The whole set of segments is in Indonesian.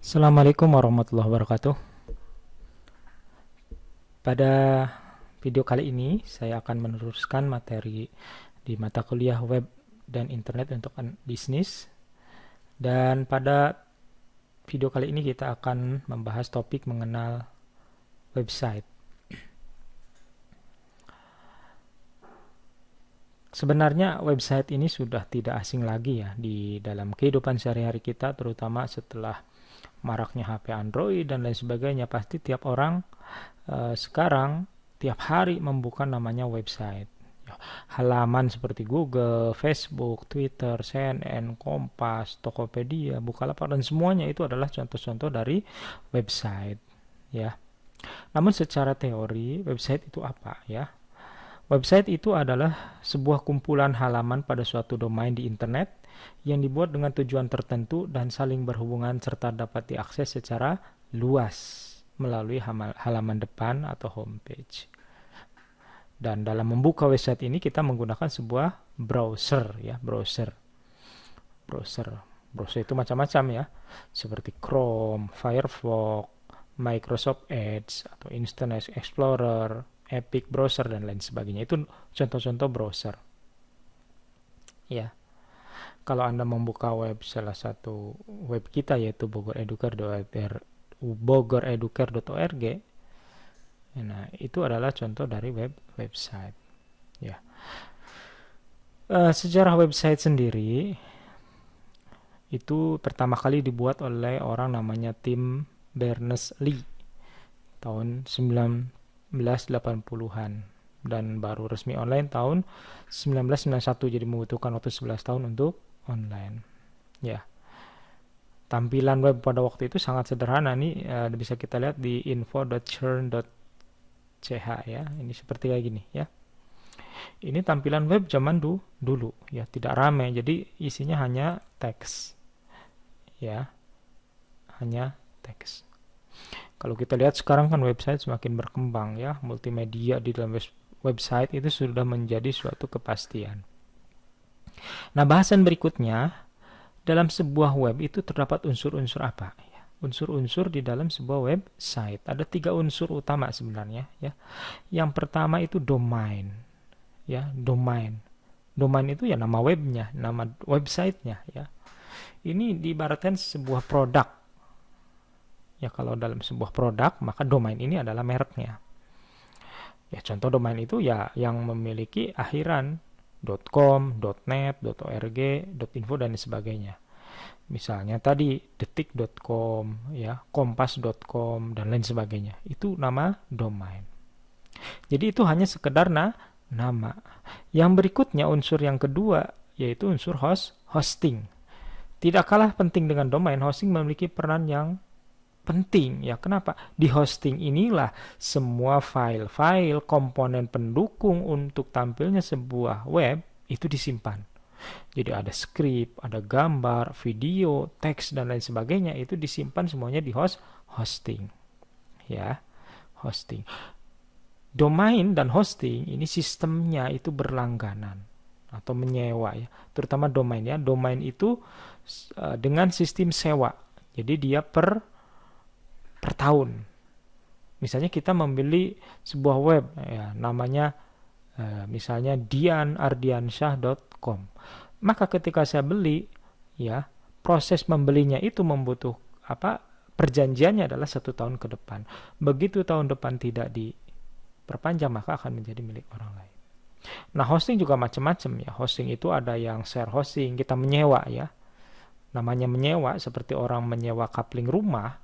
Assalamualaikum warahmatullahi wabarakatuh. Pada video kali ini saya akan meneruskan materi di mata kuliah web dan internet untuk bisnis. Dan pada video kali ini kita akan membahas topik mengenal website. Sebenarnya website ini sudah tidak asing lagi ya di dalam kehidupan sehari-hari kita, terutama setelah maraknya HP Android dan lain sebagainya. Pasti tiap orang sekarang tiap hari membuka namanya website. Halaman seperti Google, Facebook, Twitter, CNN, Kompas, Tokopedia, Bukalapak dan semuanya itu adalah contoh-contoh dari website ya. Namun secara teori website itu apa ya? Website itu adalah sebuah kumpulan halaman pada suatu domain di internet yang dibuat dengan tujuan tertentu dan saling berhubungan serta dapat diakses secara luas melalui halaman depan atau homepage. Dan dalam membuka website ini kita menggunakan sebuah browser ya, browser. Browser itu macam-macam ya, seperti Chrome, Firefox, Microsoft Edge atau Internet Explorer, Epic Browser dan lain sebagainya. Itu contoh-contoh browser. Ya. Kalau Anda membuka web salah satu web kita yaitu bogoreducare.org, nah itu adalah contoh dari website. Ya. Sejarah website sendiri itu pertama kali dibuat oleh orang namanya Tim Berners-Lee tahun 1980-an dan baru resmi online tahun 1991, jadi membutuhkan waktu 11 tahun untuk online. Ya. Tampilan web pada waktu itu sangat sederhana nih, bisa kita lihat di info.churn.ch ya. Ini seperti kayak gini ya. Ini tampilan web zaman dulu ya, tidak ramai. Jadi isinya hanya teks. Ya. Hanya teks. Kalau kita lihat sekarang kan website semakin berkembang ya, multimedia di dalam website itu sudah menjadi suatu kepastian. Nah, bahasan berikutnya, dalam sebuah web itu terdapat unsur-unsur apa? Unsur-unsur di dalam sebuah website. Ada 3 unsur utama sebenarnya ya. Yang pertama itu domain. Ya, domain. Domain itu ya nama webnya, nama websitenya ya. Ini diibaratkan sebuah produk. Ya, kalau dalam sebuah produk, maka domain ini adalah mereknya. Ya, contoh domain itu ya yang memiliki akhiran .com, .net, .org, .info dan sebagainya. Misalnya tadi detik.com, ya, kompas.com dan lain sebagainya. Itu nama domain. Jadi itu hanya sekedar nama. Yang berikutnya unsur yang kedua yaitu unsur hosting. Tidak kalah penting dengan domain, hosting memiliki peran yang penting ya. Kenapa? Di hosting inilah semua file-file komponen pendukung untuk tampilnya sebuah web itu disimpan. Jadi ada skrip, ada gambar, video, teks dan lain sebagainya itu disimpan semuanya di hosting. Ya, hosting. Domain dan hosting ini sistemnya itu berlangganan atau menyewa ya. Terutama domain ya. Domain itu dengan sistem sewa. Jadi dia per tahun. Misalnya kita membeli sebuah web ya, namanya misalnya dianardiansyah.com. Maka ketika saya beli ya, proses membelinya itu perjanjiannya adalah 1 tahun ke depan. Begitu tahun depan tidak diperpanjang maka akan menjadi milik orang lain. Nah, hosting juga macam-macam ya. Hosting itu ada yang share hosting, kita menyewa ya. Namanya menyewa seperti orang menyewa kapling rumah,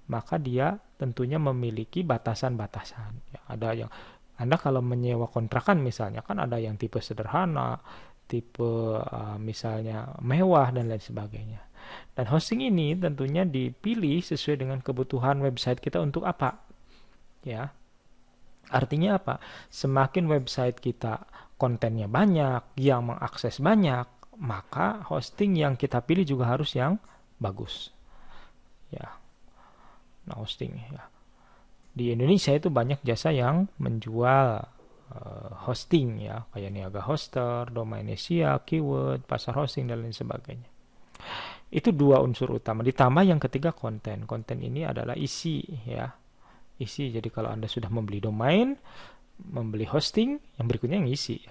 maka dia tentunya memiliki batasan-batasan. Ya, ada yang Anda kalau menyewa kontrakan misalnya kan ada yang tipe sederhana, tipe misalnya mewah dan lain sebagainya. Dan hosting ini tentunya dipilih sesuai dengan kebutuhan website kita untuk apa. Ya. Artinya apa? Semakin website kita kontennya banyak, yang mengakses banyak, maka hosting yang kita pilih juga harus yang bagus. Ya. Nah, hosting ya. Di Indonesia itu banyak jasa yang menjual hosting ya, kayak Niaga Hoster, Domainisia, Keyword, Pasar Hosting dan lain sebagainya. Itu dua unsur utama. Ditambah yang ketiga konten. Konten ini adalah isi ya. Isi. Jadi kalau Anda sudah membeli domain, membeli hosting, yang berikutnya yang isi.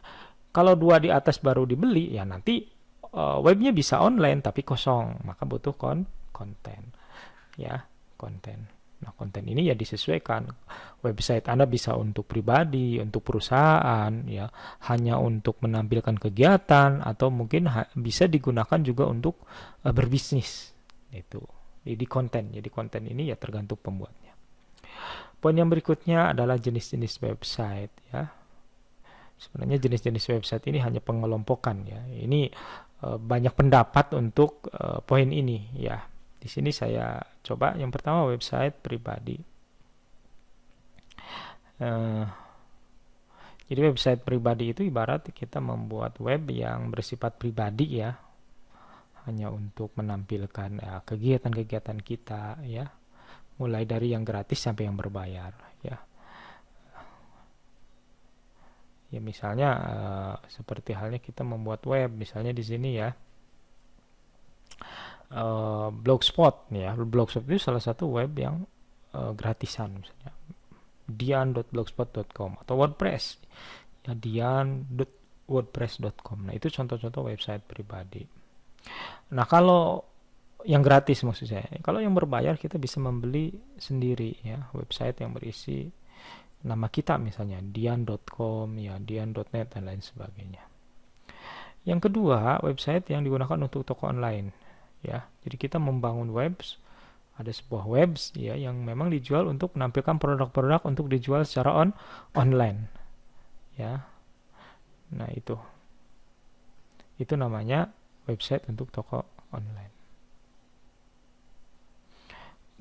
Kalau dua di atas baru dibeli, ya nanti webnya bisa online tapi kosong, maka butuh konten. Ya, konten. Nah, konten ini ya disesuaikan. Website Anda bisa untuk pribadi, untuk perusahaan, ya, hanya untuk menampilkan kegiatan, atau mungkin bisa digunakan juga untuk berbisnis. Itu. Jadi konten. Jadi konten ini ya tergantung pembuatnya. Poin yang berikutnya adalah jenis-jenis website, ya. Sebenarnya jenis-jenis website ini hanya pengelompokan, ya. Ini banyak pendapat untuk poin ini, ya. Di sini saya coba yang pertama website pribadi. Jadi website pribadi itu ibarat kita membuat web yang bersifat pribadi, ya, hanya untuk menampilkan kegiatan-kegiatan kita, ya, mulai dari yang gratis sampai yang berbayar, ya. Ya misalnya seperti halnya kita membuat web, misalnya di sini ya. Blogspot ya, Blogspot itu salah satu web yang gratisan, misalnya dian.blogspot.com, atau WordPress ya, dian.wordpress.com. Nah, itu contoh-contoh website pribadi. Nah, kalau yang gratis maksud saya, kalau yang berbayar kita bisa membeli sendiri ya, website yang berisi nama kita, misalnya dian.com ya, dian.net dan lain sebagainya. Yang kedua, website yang digunakan untuk toko online. Ya, jadi kita membangun webs, ada sebuah webs ya yang memang dijual untuk menampilkan produk-produk untuk dijual secara online. Ya. Nah, itu namanya website untuk toko online.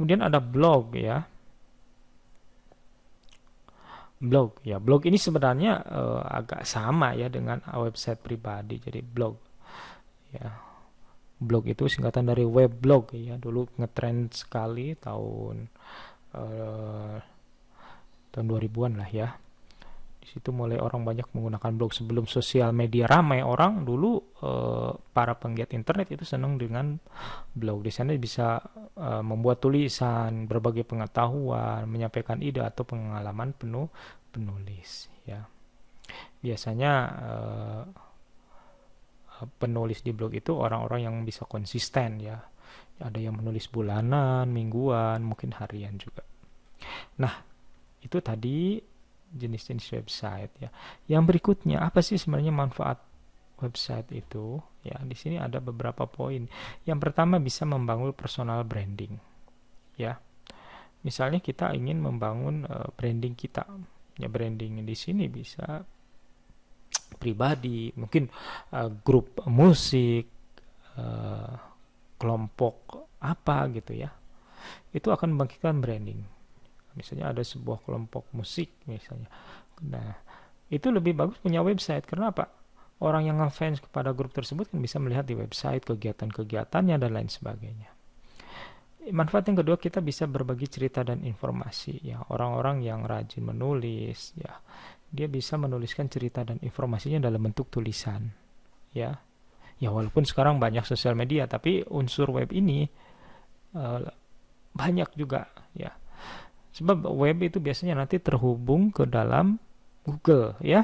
Kemudian ada blog ya. Blog ya, blog ini sebenarnya agak sama ya dengan website pribadi. Jadi blog ya. Blog itu singkatan dari weblog ya, dulu ngetrend sekali tahun 2000-an lah ya. Di situ mulai orang banyak menggunakan blog. Sebelum sosial media ramai, orang dulu para penggiat internet itu senang dengan blog. Di sana bisa membuat tulisan, berbagai pengetahuan, menyampaikan ide atau pengalaman penulis ya. Biasanya penulis di blog itu orang-orang yang bisa konsisten ya. Ada yang menulis bulanan, mingguan, mungkin harian juga. Nah, itu tadi jenis-jenis website ya. Yang berikutnya, apa sih sebenarnya manfaat website itu? Ya, di sini ada beberapa poin. Yang pertama, bisa membangun personal branding. Ya. Misalnya kita ingin membangun branding kita. Ya, branding di sini bisa pribadi, mungkin grup musik, kelompok apa gitu ya. Itu akan membangkitkan branding. Misalnya ada sebuah kelompok musik misalnya. Nah, itu lebih bagus punya website. Karena apa? Orang yang ngefans kepada grup tersebut kan bisa melihat di website kegiatan-kegiatannya dan lain sebagainya. Manfaat yang kedua, kita bisa berbagi cerita dan informasi ya. Orang-orang yang rajin menulis ya, dia bisa menuliskan cerita dan informasinya dalam bentuk tulisan ya. Ya walaupun sekarang banyak sosial media, tapi unsur web ini banyak juga ya. Sebab web itu biasanya nanti terhubung ke dalam Google ya,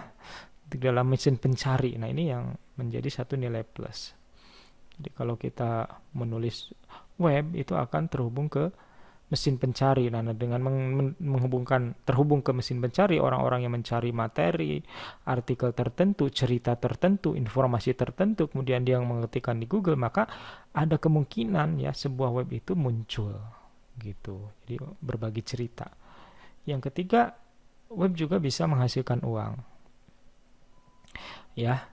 di dalam mesin pencari. Nah, ini yang menjadi satu nilai plus. Jadi kalau kita menulis web itu akan terhubung ke mesin pencari. Nah, dengan terhubung ke mesin pencari, orang-orang yang mencari materi, artikel tertentu, cerita tertentu, informasi tertentu, kemudian dia mengetikkan di Google, maka ada kemungkinan ya sebuah web itu muncul gitu. Jadi berbagi cerita. Yang ketiga, web juga bisa menghasilkan uang. Ya.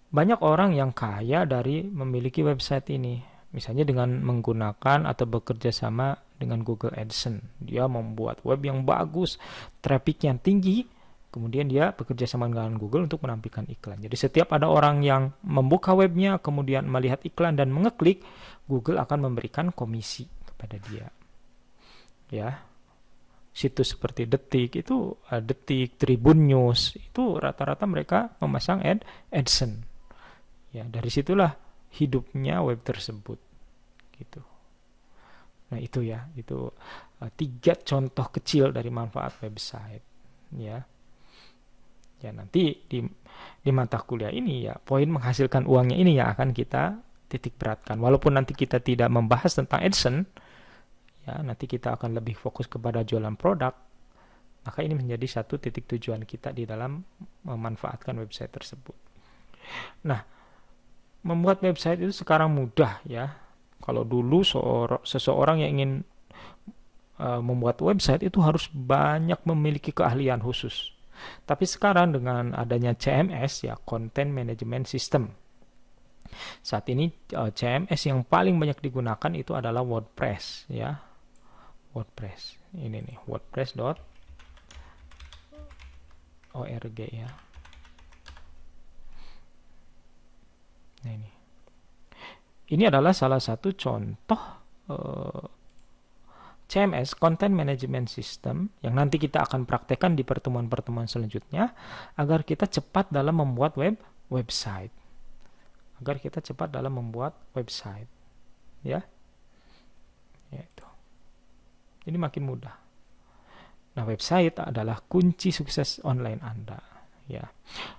Banyak orang yang kaya dari memiliki website ini. Misalnya dengan menggunakan atau bekerja sama dengan Google AdSense. Dia membuat web yang bagus, traffic-nya tinggi, kemudian dia bekerja sama dengan Google untuk menampilkan iklan. Jadi setiap ada orang yang membuka webnya, kemudian melihat iklan dan mengeklik, Google akan memberikan komisi kepada dia. Ya, situs seperti Detik, Tribun News, itu rata-rata mereka memasang AdSense. Ya, dari situlah hidupnya web tersebut gitu. Nah itu ya, itu 3 contoh kecil dari manfaat website ya. Ya nanti di mata kuliah ini ya poin menghasilkan uangnya ini yang akan kita titik beratkan. Walaupun nanti kita tidak membahas tentang AdSense, ya nanti kita akan lebih fokus kepada jualan produk, maka ini menjadi satu titik tujuan kita di dalam memanfaatkan website tersebut. Nah, membuat website itu sekarang mudah ya. Kalau dulu seseorang yang ingin membuat website itu harus banyak memiliki keahlian khusus. Tapi sekarang dengan adanya CMS ya, Content Management System. Saat ini CMS yang paling banyak digunakan itu adalah WordPress ya. WordPress. Ini nih, wordpress.org ya. Nah ini. Ini adalah salah satu contoh CMS, Content Management System, yang nanti kita akan praktekkan di pertemuan-pertemuan selanjutnya, agar kita cepat dalam membuat website. Agar kita cepat dalam membuat website. Ya. Yaitu. Ini makin mudah. Nah, website adalah kunci sukses online Anda. Ya.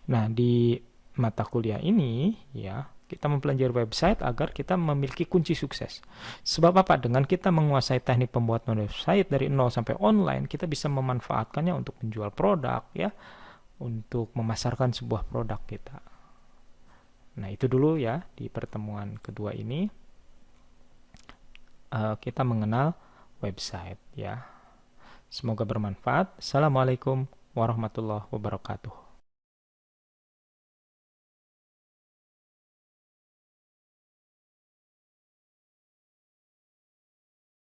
Nah, di mata kuliah ini, ya, kita mempelajari website agar kita memiliki kunci sukses. Sebab apa? Dengan kita menguasai teknik pembuatan website dari nol sampai online, kita bisa memanfaatkannya untuk menjual produk, ya, untuk memasarkan sebuah produk kita. Nah, itu dulu ya di pertemuan kedua ini. Kita mengenal website, ya. Semoga bermanfaat. Assalamualaikum warahmatullahi wabarakatuh.